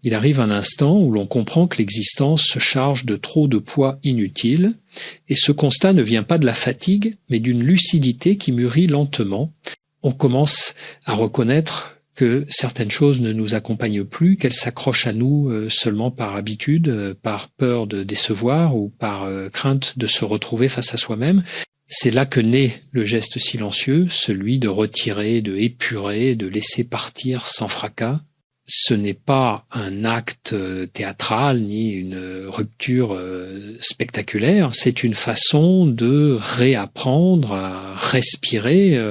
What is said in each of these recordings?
il arrive un instant où l'on comprend que l'existence se charge de trop de poids inutile, et ce constat ne vient pas de la fatigue, mais d'une lucidité qui mûrit lentement. On commence à reconnaître que certaines choses ne nous accompagnent plus, qu'elles s'accrochent à nous seulement par habitude, par peur de décevoir ou par crainte de se retrouver face à soi-même. C'est là que naît le geste silencieux, celui de retirer, de épurer, de laisser partir sans fracas. Ce n'est pas un acte théâtral ni une rupture spectaculaire, c'est une façon de réapprendre à respirer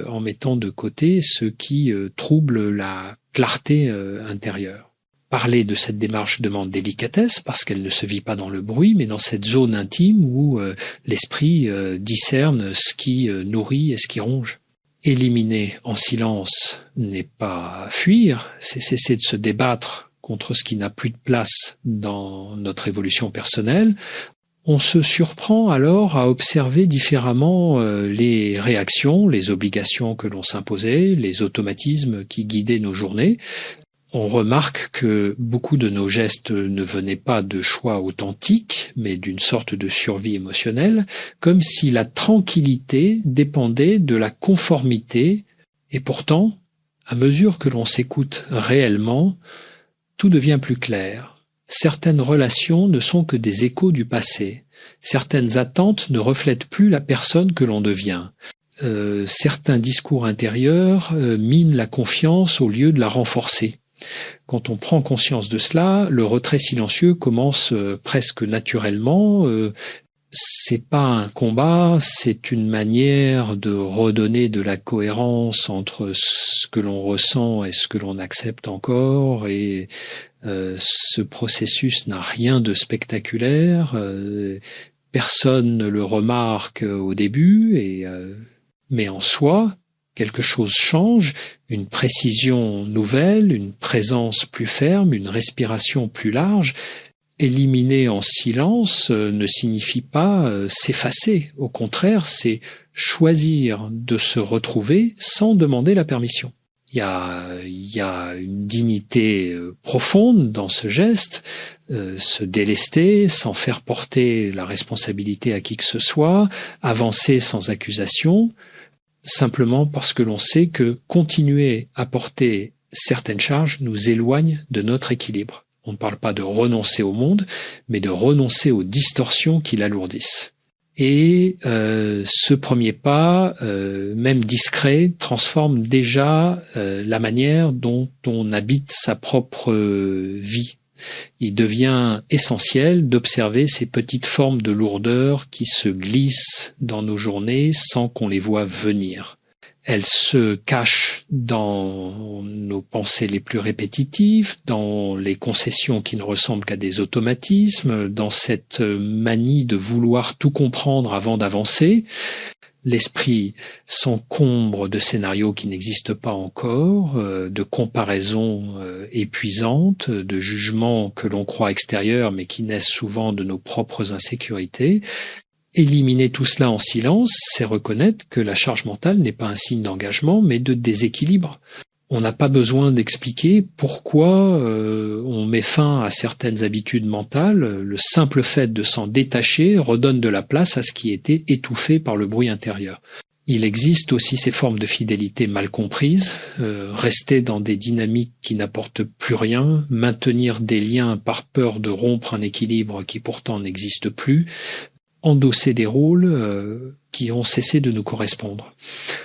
en mettant de côté ce qui trouble la clarté intérieure. Parler de cette démarche demande délicatesse parce qu'elle ne se vit pas dans le bruit, mais dans cette zone intime où l'esprit discerne ce qui nourrit et ce qui ronge. Éliminer en silence n'est pas fuir, c'est cesser de se débattre contre ce qui n'a plus de place dans notre évolution personnelle. On se surprend alors à observer différemment les réactions, les obligations que l'on s'imposait, les automatismes qui guidaient nos journées. On remarque que beaucoup de nos gestes ne venaient pas de choix authentiques, mais d'une sorte de survie émotionnelle, comme si la tranquillité dépendait de la conformité, et pourtant, à mesure que l'on s'écoute réellement, tout devient plus clair. Certaines relations ne sont que des échos du passé. Certaines attentes ne reflètent plus la personne que l'on devient. Certains discours intérieurs minent la confiance au lieu de la renforcer. Quand on prend conscience de cela, le retrait silencieux commence presque naturellement. C'est pas un combat, c'est une manière de redonner de la cohérence entre ce que l'on ressent et ce que l'on accepte encore. Et ce processus n'a rien de spectaculaire. Personne ne le remarque au début, mais en soi, quelque chose change, une précision nouvelle, une présence plus ferme, une respiration plus large. Éliminer en silence ne signifie pas s'effacer. Au contraire, c'est choisir de se retrouver sans demander la permission. Il y a une dignité profonde dans ce geste, se délester sans faire porter la responsabilité à qui que ce soit, avancer sans accusation, simplement parce que l'on sait que continuer à porter certaines charges nous éloigne de notre équilibre. On ne parle pas de renoncer au monde, mais de renoncer aux distorsions qui l'alourdissent. Et ce premier pas, même discret, transforme déjà la manière dont on habite sa propre vie. Il devient essentiel d'observer ces petites formes de lourdeur qui se glissent dans nos journées sans qu'on les voie venir. Elles se cachent dans nos pensées les plus répétitives, dans les concessions qui ne ressemblent qu'à des automatismes, dans cette manie de vouloir tout comprendre avant d'avancer. L'esprit s'encombre de scénarios qui n'existent pas encore, de comparaisons épuisantes, de jugements que l'on croit extérieurs mais qui naissent souvent de nos propres insécurités. Éliminer tout cela en silence, c'est reconnaître que la charge mentale n'est pas un signe d'engagement mais de déséquilibre. On n'a pas besoin d'expliquer pourquoi on met fin à certaines habitudes mentales. Le simple fait de s'en détacher redonne de la place à ce qui était étouffé par le bruit intérieur. Il existe aussi ces formes de fidélité mal comprises, rester dans des dynamiques qui n'apportent plus rien, maintenir des liens par peur de rompre un équilibre qui pourtant n'existe plus, endosser des rôles qui ont cessé de nous correspondre.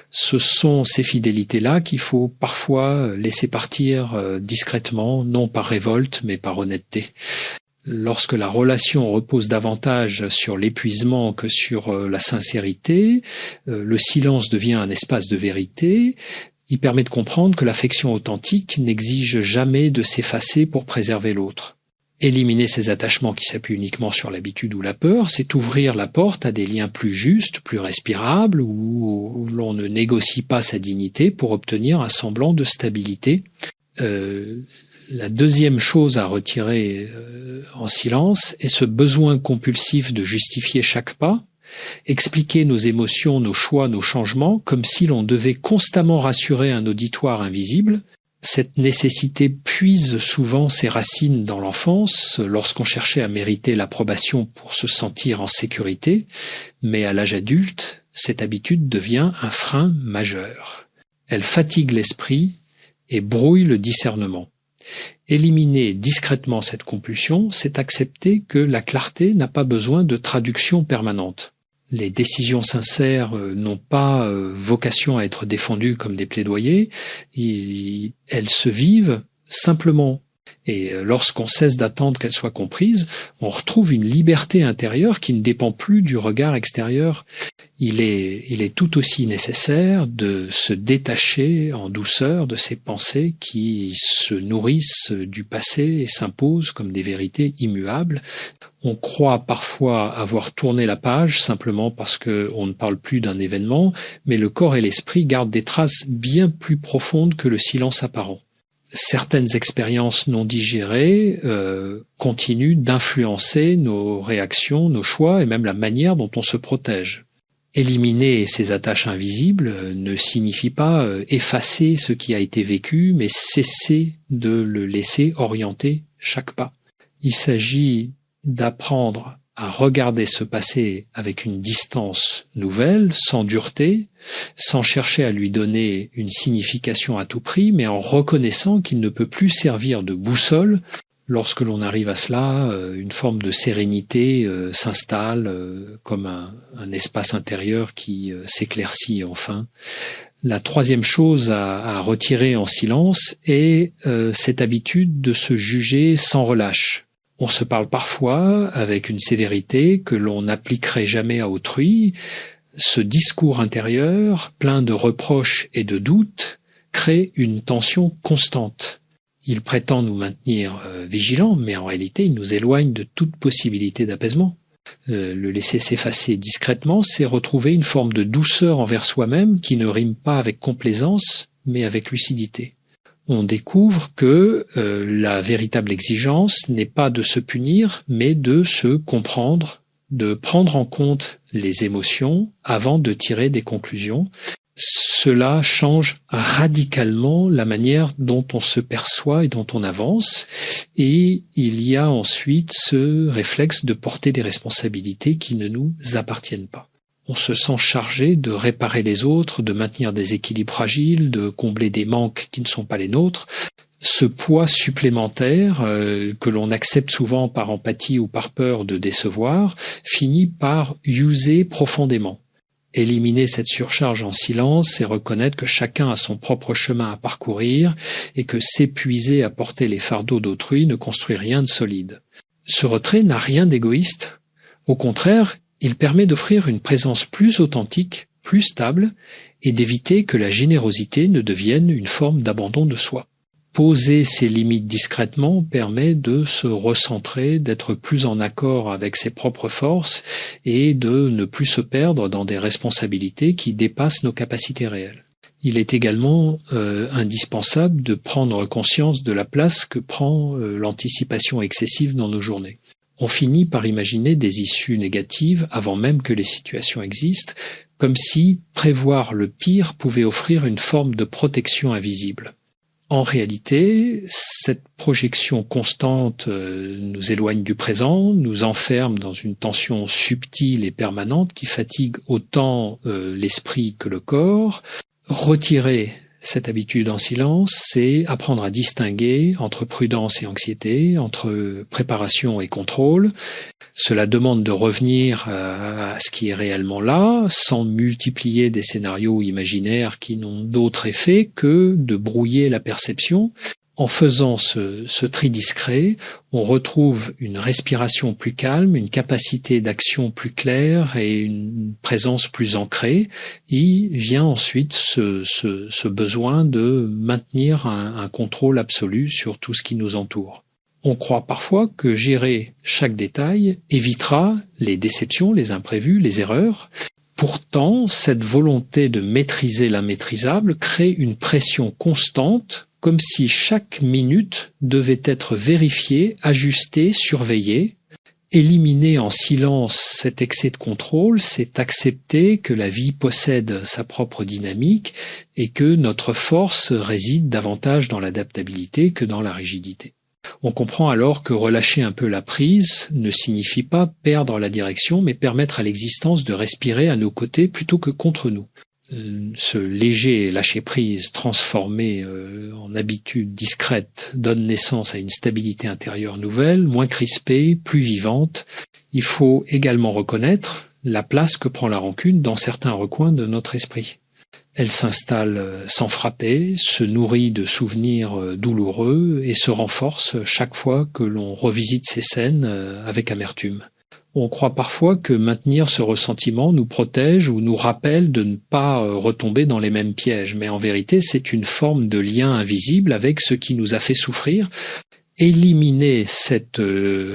Ce sont ces fidélités-là qu'il faut parfois laisser partir discrètement, non par révolte, mais par honnêteté. Lorsque la relation repose davantage sur l'épuisement que sur la sincérité, le silence devient un espace de vérité. Il permet de comprendre que l'affection authentique n'exige jamais de s'effacer pour préserver l'autre. Éliminer ces attachements qui s'appuient uniquement sur l'habitude ou la peur, c'est ouvrir la porte à des liens plus justes, plus respirables, où l'on ne négocie pas sa dignité pour obtenir un semblant de stabilité. La deuxième chose à retirer en silence est ce besoin compulsif de justifier chaque pas, expliquer nos émotions, nos choix, nos changements, comme si l'on devait constamment rassurer un auditoire invisible. Cette nécessité puise souvent ses racines dans l'enfance, lorsqu'on cherchait à mériter l'approbation pour se sentir en sécurité, mais à l'âge adulte, cette habitude devient un frein majeur. Elle fatigue l'esprit et brouille le discernement. Éliminer discrètement cette compulsion, c'est accepter que la clarté n'a pas besoin de traduction permanente. Les décisions sincères n'ont pas vocation à être défendues comme des plaidoyers, elles se vivent simplement. Et lorsqu'on cesse d'attendre qu'elles soient comprises, on retrouve une liberté intérieure qui ne dépend plus du regard extérieur. Il est tout aussi nécessaire de se détacher en douceur de ces pensées qui se nourrissent du passé et s'imposent comme des vérités immuables. On croit parfois avoir tourné la page simplement parce qu'on ne parle plus d'un événement, mais le corps et l'esprit gardent des traces bien plus profondes que le silence apparent. Certaines expériences non digérées continuent d'influencer nos réactions, nos choix et même la manière dont on se protège. Éliminer ces attaches invisibles ne signifie pas effacer ce qui a été vécu, mais cesser de le laisser orienter chaque pas. Il s'agit d'apprendre à regarder ce passé avec une distance nouvelle, sans dureté, sans chercher à lui donner une signification à tout prix, mais en reconnaissant qu'il ne peut plus servir de boussole. Lorsque l'on arrive à cela, une forme de sérénité s'installe comme un espace intérieur qui s'éclaircit enfin. La troisième chose à retirer en silence est cette habitude de se juger sans relâche. On se parle parfois avec une sévérité que l'on n'appliquerait jamais à autrui. Ce discours intérieur, plein de reproches et de doutes, crée une tension constante. Il prétend nous maintenir vigilants, mais en réalité il nous éloigne de toute possibilité d'apaisement. Le laisser s'effacer discrètement, c'est retrouver une forme de douceur envers soi-même qui ne rime pas avec complaisance, mais avec lucidité. On découvre que la véritable exigence n'est pas de se punir, mais de se comprendre, de prendre en compte les émotions avant de tirer des conclusions. Cela change radicalement la manière dont on se perçoit et dont on avance, et il y a ensuite ce réflexe de porter des responsabilités qui ne nous appartiennent pas. On se sent chargé de réparer les autres, de maintenir des équilibres fragiles, de combler des manques qui ne sont pas les nôtres. Ce poids supplémentaire que l'on accepte souvent par empathie ou par peur de décevoir finit par user profondément. Éliminer cette surcharge en silence, c'est reconnaître que chacun a son propre chemin à parcourir et que s'épuiser à porter les fardeaux d'autrui ne construit rien de solide. Ce retrait n'a rien d'égoïste. Au contraire, il permet d'offrir une présence plus authentique, plus stable, et d'éviter que la générosité ne devienne une forme d'abandon de soi. Poser ses limites discrètement permet de se recentrer, d'être plus en accord avec ses propres forces et de ne plus se perdre dans des responsabilités qui dépassent nos capacités réelles. Il est également indispensable de prendre conscience de la place que prend l'anticipation excessive dans nos journées. On finit par imaginer des issues négatives avant même que les situations existent, comme si prévoir le pire pouvait offrir une forme de protection invisible. En réalité, cette projection constante nous éloigne du présent, nous enferme dans une tension subtile et permanente qui fatigue autant l'esprit que le corps. Retirer cette habitude en silence, c'est apprendre à distinguer entre prudence et anxiété, entre préparation et contrôle. Cela demande de revenir à ce qui est réellement là, sans multiplier des scénarios imaginaires qui n'ont d'autre effet que de brouiller la perception. En faisant ce tri discret, on retrouve une respiration plus calme, une capacité d'action plus claire et une présence plus ancrée. Il vient ensuite ce besoin de maintenir un contrôle absolu sur tout ce qui nous entoure. On croit parfois que gérer chaque détail évitera les déceptions, les imprévus, les erreurs. Pourtant, cette volonté de maîtriser l'immaîtrisable crée une pression constante, comme si chaque minute devait être vérifiée, ajustée, surveillée, Éliminer en silence cet excès de contrôle, c'est accepter que la vie possède sa propre dynamique et que notre force réside davantage dans l'adaptabilité que dans la rigidité. On comprend alors que relâcher un peu la prise ne signifie pas perdre la direction, mais permettre à l'existence de respirer à nos côtés plutôt que contre nous. Ce léger lâcher-prise transformé en habitude discrète donne naissance à une stabilité intérieure nouvelle, moins crispée, plus vivante. Il faut également reconnaître la place que prend la rancune dans certains recoins de notre esprit. Elle s'installe sans frapper, se nourrit de souvenirs douloureux et se renforce chaque fois que l'on revisite ces scènes avec amertume. On croit parfois que maintenir ce ressentiment nous protège ou nous rappelle de ne pas retomber dans les mêmes pièges, mais en vérité c'est une forme de lien invisible avec ce qui nous a fait souffrir. Éliminer cette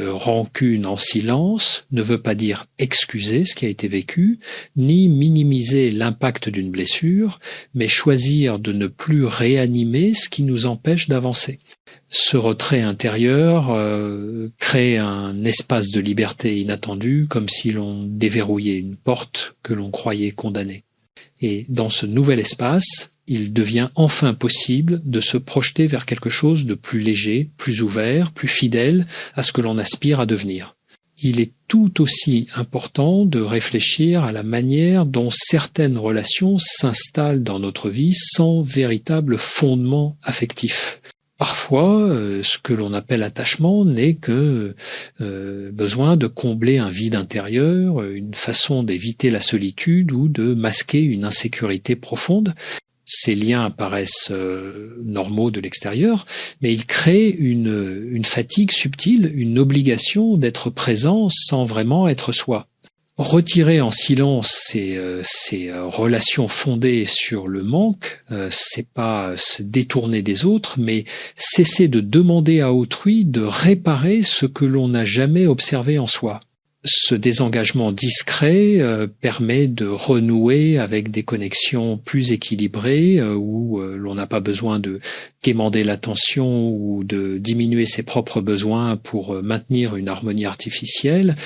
rancune en silence ne veut pas dire excuser ce qui a été vécu, ni minimiser l'impact d'une blessure, mais choisir de ne plus réanimer ce qui nous empêche d'avancer. Ce retrait intérieur crée un espace de liberté inattendu, comme si l'on déverrouillait une porte que l'on croyait condamnée. Et dans ce nouvel espace, il devient enfin possible de se projeter vers quelque chose de plus léger, plus ouvert, plus fidèle à ce que l'on aspire à devenir. Il est tout aussi important de réfléchir à la manière dont certaines relations s'installent dans notre vie sans véritable fondement affectif. Parfois, ce que l'on appelle attachement n'est que besoin de combler un vide intérieur, une façon d'éviter la solitude ou de masquer une insécurité profonde. Ces liens paraissent normaux de l'extérieur, mais ils créent une fatigue subtile, une obligation d'être présent sans vraiment être soi. Retirer en silence ces relations fondées sur le manque, c'est pas se détourner des autres, mais cesser de demander à autrui de réparer ce que l'on n'a jamais observé en soi. Ce désengagement discret permet de renouer avec des connexions plus équilibrées où l'on n'a pas besoin de quémander l'attention ou de diminuer ses propres besoins pour maintenir une harmonie artificielle.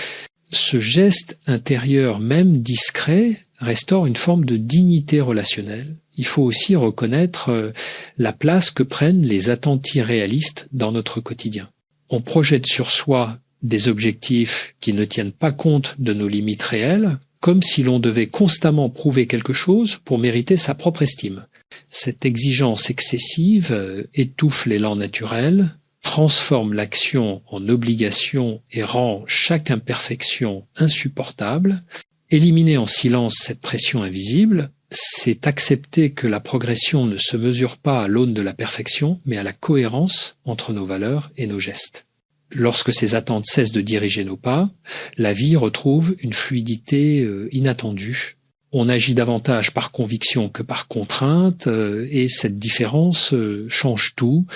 Ce geste intérieur, même discret, restaure une forme de dignité relationnelle. Il faut aussi reconnaître la place que prennent les attentes irréalistes dans notre quotidien. On projette sur soi des objectifs qui ne tiennent pas compte de nos limites réelles, comme si l'on devait constamment prouver quelque chose pour mériter sa propre estime. Cette exigence excessive étouffe l'élan naturel, transforme l'action en obligation et rend chaque imperfection insupportable. Éliminer en silence cette pression invisible, c'est accepter que la progression ne se mesure pas à l'aune de la perfection, mais à la cohérence entre nos valeurs et nos gestes. Lorsque ces attentes cessent de diriger nos pas, la vie retrouve une fluidité inattendue. On agit davantage par conviction que par contrainte et cette différence change tout.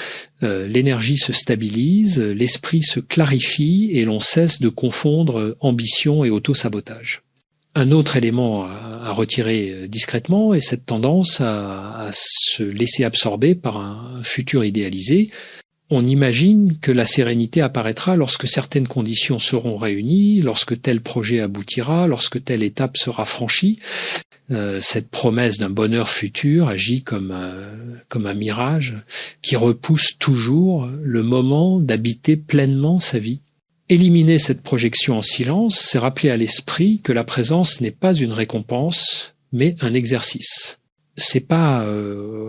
L'énergie se stabilise, l'esprit se clarifie et l'on cesse de confondre ambition et auto-sabotage. Un autre élément à retirer discrètement est cette tendance à se laisser absorber par un futur idéalisé. On imagine que la sérénité apparaîtra lorsque certaines conditions seront réunies, lorsque tel projet aboutira, lorsque telle étape sera franchie. Cette promesse d'un bonheur futur agit comme un mirage qui repousse toujours le moment d'habiter pleinement sa vie. Éliminer cette projection en silence, c'est rappeler à l'esprit que la présence n'est pas une récompense, mais un exercice. C'est pas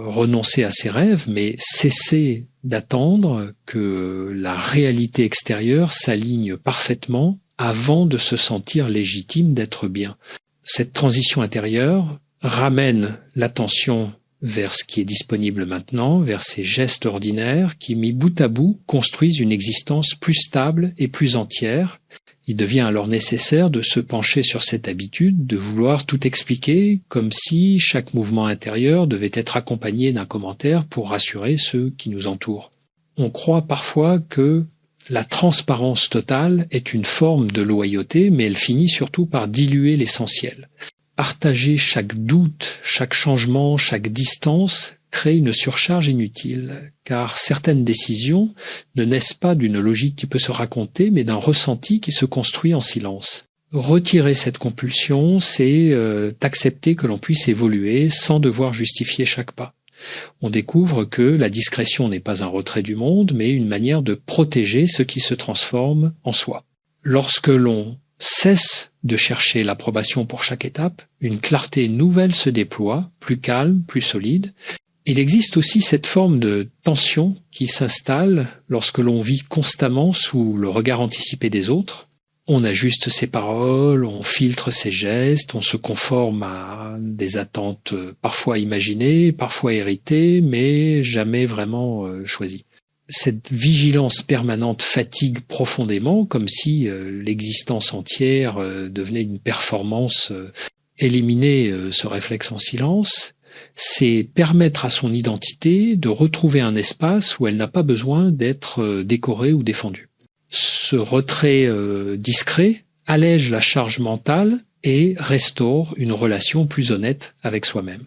renoncer à ses rêves, mais cesser d'attendre que la réalité extérieure s'aligne parfaitement avant de se sentir légitime d'être bien. Cette transition intérieure ramène l'attention vers ce qui est disponible maintenant, vers ces gestes ordinaires qui, mis bout à bout, construisent une existence plus stable et plus entière. Il devient alors nécessaire de se pencher sur cette habitude, de vouloir tout expliquer, comme si chaque mouvement intérieur devait être accompagné d'un commentaire pour rassurer ceux qui nous entourent. On croit parfois que la transparence totale est une forme de loyauté, mais elle finit surtout par diluer l'essentiel. Partager chaque doute, chaque changement, chaque distance crée une surcharge inutile, car certaines décisions ne naissent pas d'une logique qui peut se raconter, mais d'un ressenti qui se construit en silence. Retirer cette compulsion, c'est accepter que l'on puisse évoluer sans devoir justifier chaque pas. On découvre que la discrétion n'est pas un retrait du monde, mais une manière de protéger ce qui se transforme en soi. Lorsque l'on cesse de chercher l'approbation pour chaque étape, une clarté nouvelle se déploie, plus calme, plus solide. Il existe aussi cette forme de tension qui s'installe lorsque l'on vit constamment sous le regard anticipé des autres. On ajuste ses paroles, on filtre ses gestes, on se conforme à des attentes parfois imaginées, parfois héritées, mais jamais vraiment choisies. Cette vigilance permanente fatigue profondément, comme si l'existence entière devenait une performance. Éliminer ce réflexe en silence, c'est permettre à son identité de retrouver un espace où elle n'a pas besoin d'être décorée ou défendue. Ce retrait discret allège la charge mentale et restaure une relation plus honnête avec soi-même.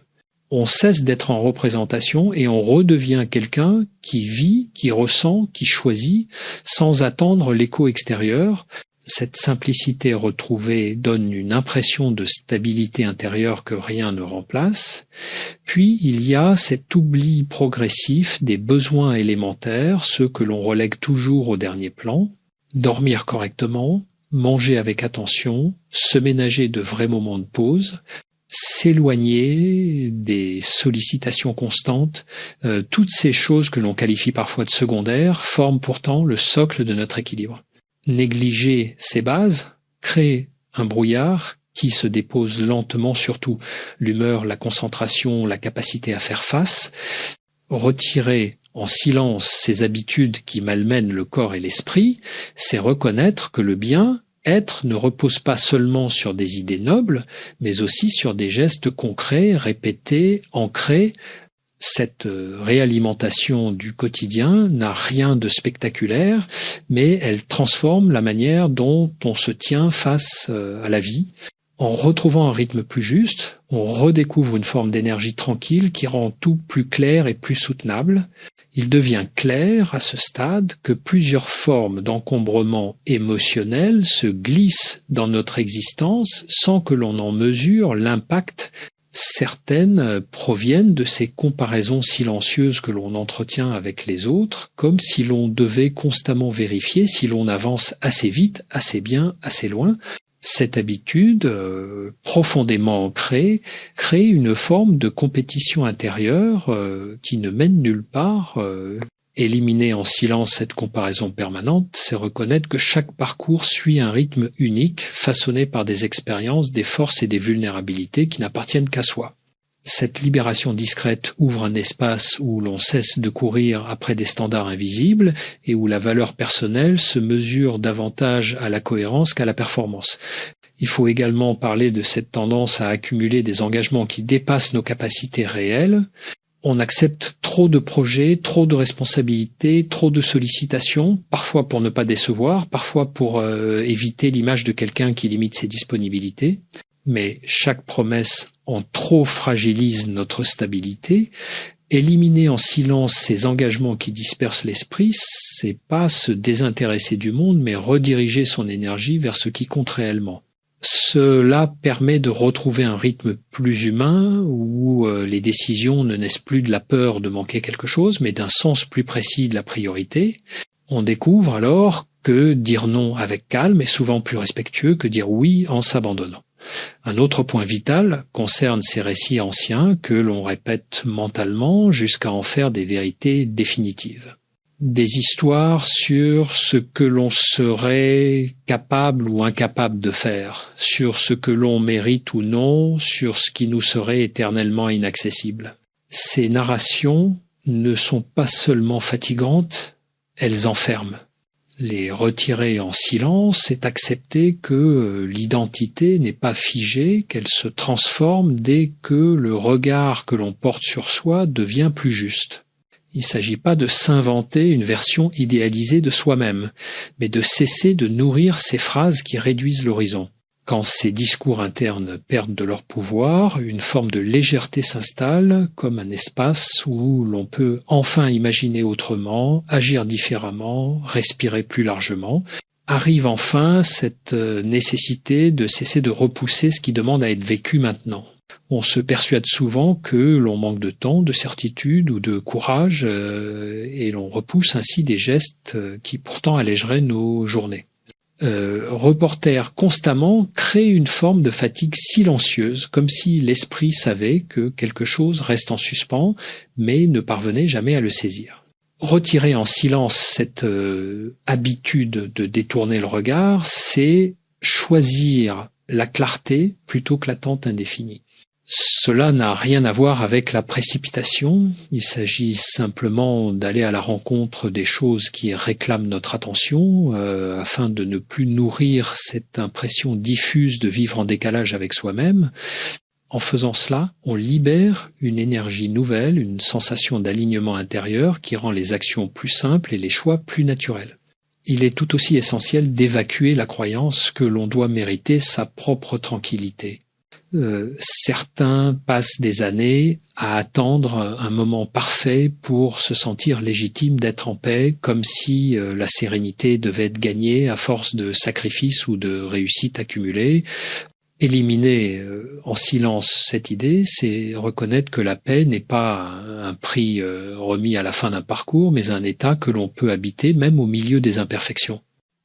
On cesse d'être en représentation et on redevient quelqu'un qui vit, qui ressent, qui choisit, sans attendre l'écho extérieur. Cette simplicité retrouvée donne une impression de stabilité intérieure que rien ne remplace. Puis il y a cet oubli progressif des besoins élémentaires, ceux que l'on relègue toujours au dernier plan. Dormir correctement, manger avec attention, se ménager de vrais moments de pause, s'éloigner des sollicitations constantes, toutes ces choses que l'on qualifie parfois de secondaires forment pourtant le socle de notre équilibre. Négliger ces bases crée un brouillard qui se dépose lentement sur tout, l'humeur, la concentration, la capacité à faire face. Retirer en silence ces habitudes qui malmènent le corps et l'esprit, c'est reconnaître que le bien être ne repose pas seulement sur des idées nobles, mais aussi sur des gestes concrets, répétés, ancrés. Cette réalimentation du quotidien n'a rien de spectaculaire, mais elle transforme la manière dont on se tient face à la vie. En retrouvant un rythme plus juste, on redécouvre une forme d'énergie tranquille qui rend tout plus clair et plus soutenable. Il devient clair à ce stade que plusieurs formes d'encombrement émotionnel se glissent dans notre existence sans que l'on en mesure l'impact. Certaines proviennent de ces comparaisons silencieuses que l'on entretient avec les autres, comme si l'on devait constamment vérifier si l'on avance assez vite, assez bien, assez loin. Cette habitude, profondément ancrée, crée une forme de compétition intérieure qui ne mène nulle part. Éliminer en silence cette comparaison permanente, c'est reconnaître que chaque parcours suit un rythme unique, façonné par des expériences, des forces et des vulnérabilités qui n'appartiennent qu'à soi. Cette libération discrète ouvre un espace où l'on cesse de courir après des standards invisibles et où la valeur personnelle se mesure davantage à la cohérence qu'à la performance. Il faut également parler de cette tendance à accumuler des engagements qui dépassent nos capacités réelles. On accepte trop de projets, trop de responsabilités, trop de sollicitations, parfois pour ne pas décevoir, parfois pour éviter l'image de quelqu'un qui limite ses disponibilités. Mais chaque promesse en trop fragilise notre stabilité. Éliminer en silence ces engagements qui dispersent l'esprit, c'est pas se désintéresser du monde, mais rediriger son énergie vers ce qui compte réellement. Cela permet de retrouver un rythme plus humain où les décisions ne naissent plus de la peur de manquer quelque chose, mais d'un sens plus précis de la priorité. On découvre alors que dire non avec calme est souvent plus respectueux que dire oui en s'abandonnant. Un autre point vital concerne ces récits anciens que l'on répète mentalement jusqu'à en faire des vérités définitives. Des histoires sur ce que l'on serait capable ou incapable de faire, sur ce que l'on mérite ou non, sur ce qui nous serait éternellement inaccessible. Ces narrations ne sont pas seulement fatigantes, elles enferment. Les retirer en silence, c'est accepter que l'identité n'est pas figée, qu'elle se transforme dès que le regard que l'on porte sur soi devient plus juste. Il ne s'agit pas de s'inventer une version idéalisée de soi-même, mais de cesser de nourrir ces phrases qui réduisent l'horizon. Quand ces discours internes perdent de leur pouvoir, une forme de légèreté s'installe, comme un espace où l'on peut enfin imaginer autrement, agir différemment, respirer plus largement. Arrive enfin cette nécessité de cesser de repousser ce qui demande à être vécu maintenant. On se persuade souvent que l'on manque de temps, de certitude ou de courage, et l'on repousse ainsi des gestes qui pourtant allégeraient nos journées. Reporter constamment crée une forme de fatigue silencieuse, comme si l'esprit savait que quelque chose reste en suspens, mais ne parvenait jamais à le saisir. Retirer en silence cette habitude de détourner le regard, c'est choisir la clarté plutôt que l'attente indéfinie. Cela n'a rien à voir avec la précipitation, il s'agit simplement d'aller à la rencontre des choses qui réclament notre attention, afin de ne plus nourrir cette impression diffuse de vivre en décalage avec soi-même. En faisant cela, on libère une énergie nouvelle, une sensation d'alignement intérieur qui rend les actions plus simples et les choix plus naturels. Il est tout aussi essentiel d'évacuer la croyance que l'on doit mériter sa propre tranquillité. Certains passent des années à attendre un moment parfait pour se sentir légitime d'être en paix, comme si la sérénité devait être gagnée à force de sacrifices ou de réussites accumulées. Éliminer en silence cette idée, c'est reconnaître que la paix n'est pas un prix remis à la fin d'un parcours, mais un état que l'on peut habiter même au milieu des imperfections.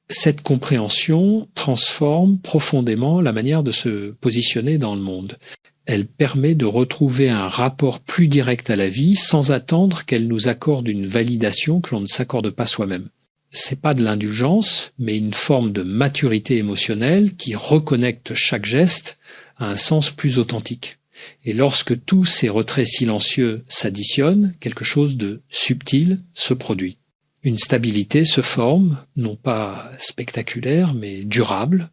Cette compréhension transforme profondément la manière de se positionner dans le monde. Elle permet de retrouver un rapport plus direct à la vie sans attendre qu'elle nous accorde une validation que l'on ne s'accorde pas soi-même. C'est pas de l'indulgence, mais une forme de maturité émotionnelle qui reconnecte chaque geste à un sens plus authentique. Et lorsque tous ces retraits silencieux s'additionnent, quelque chose de subtil se produit. Une stabilité se forme, non pas spectaculaire, mais durable.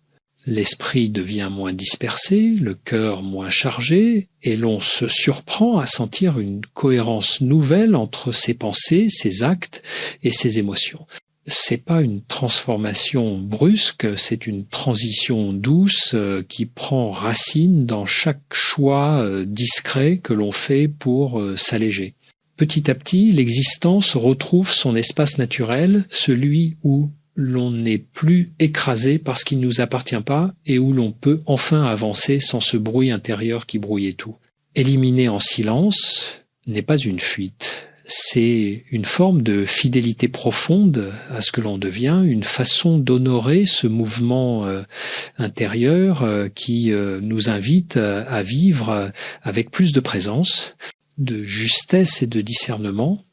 L'esprit devient moins dispersé, le cœur moins chargé, et l'on se surprend à sentir une cohérence nouvelle entre ses pensées, ses actes et ses émotions. C'est pas une transformation brusque, c'est une transition douce qui prend racine dans chaque choix discret que l'on fait pour s'alléger. Petit à petit, l'existence retrouve son espace naturel, celui où l'on n'est plus écrasé par ce qui ne nous appartient pas et où l'on peut enfin avancer sans ce bruit intérieur qui brouillait tout. Éliminer en silence n'est pas une fuite, c'est une forme de fidélité profonde à ce que l'on devient, une façon d'honorer ce mouvement intérieur qui nous invite à vivre avec plus de présence, de justesse et de discernement,